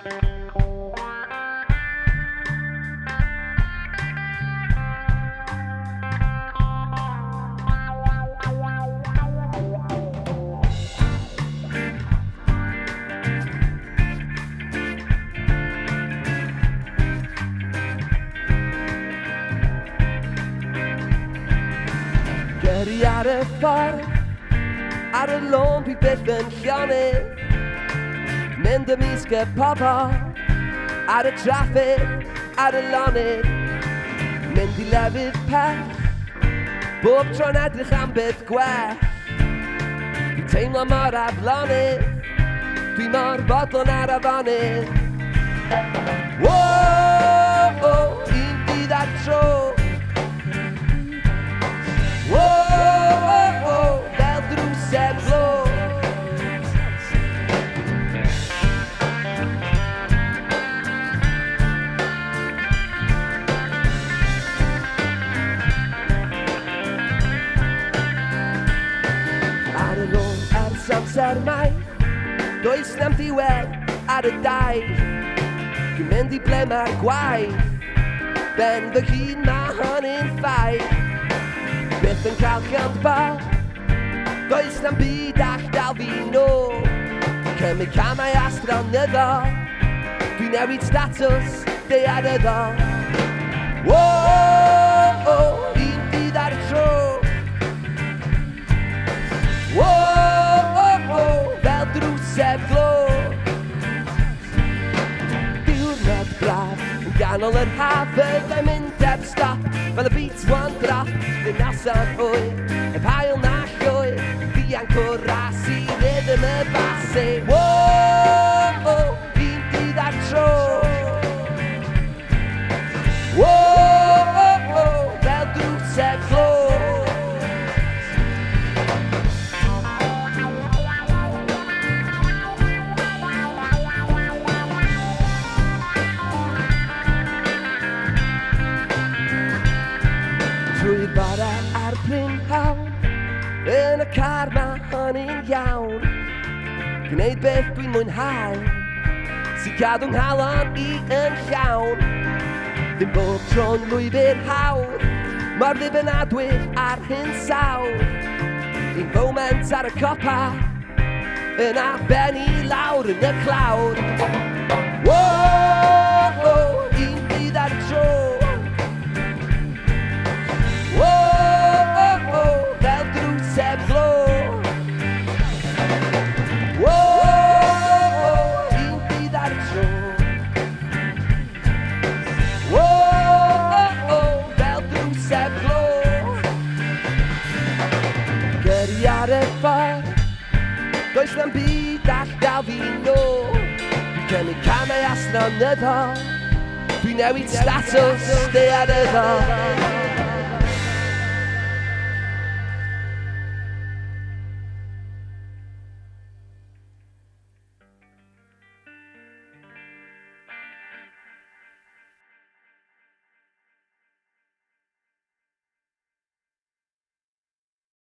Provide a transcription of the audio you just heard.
Gyrru ar y ffordd, ar y lôn dwi byth yn llonydd, mynd ymysg y pobol, ar y traffig, ar y lonydd, mynd i lefydd pell, bob tro'n edrych am byth gwell. Dwi'n teimlo mor aflonydd, dwi mor fodlon ar afonydd. Woah, un dydd ar tro. Woah, fel drws heb glo. Ar y lôn ers amser maith, does na'm diwedd ar y daith. Dwi'n mynd i ble mae'r gwaith, ben fy hun ma hynny'n ffaith. Byth yn cael chyndbal, does na'm byd all dal fi nôl. Cymryd camau astronyddol, dwi'n newid statws daearyddol. Woah, un dydd ar y tro. Woah, fel drws heb glo. Diwrnod braf, yn ganol yr haf, fyddai'n mynd heb stop, fel y beats one drop. Yn asan hwy, heb hael na llwy, dianc o ras i rhythm y bas. Woah, un dydd ar tro. Woah, fel drws heb glo. Trwy bore ar Bryn Rock, yn y car ma hynny'n iawn. Gwneud beth dwi'n mwynhau, sy'n cadw nghalon i yn llawn. Ddim bob tro'n lwybr hawdd, mor ddibynadwy ar hyn sawd. Un foment ar y copa, yn aben i lawr yn y clawr. Woah, un dydd ar y tro. Woah, fel drws heb glo. Woah, un dydd ar y tro. Woah, fel drws heb glo. Gyrru ar y ffordd, does na'm byd all dal fi nôl. Dwi'n cymryd camau astronyddol, dwi'n newid statws daearyddol.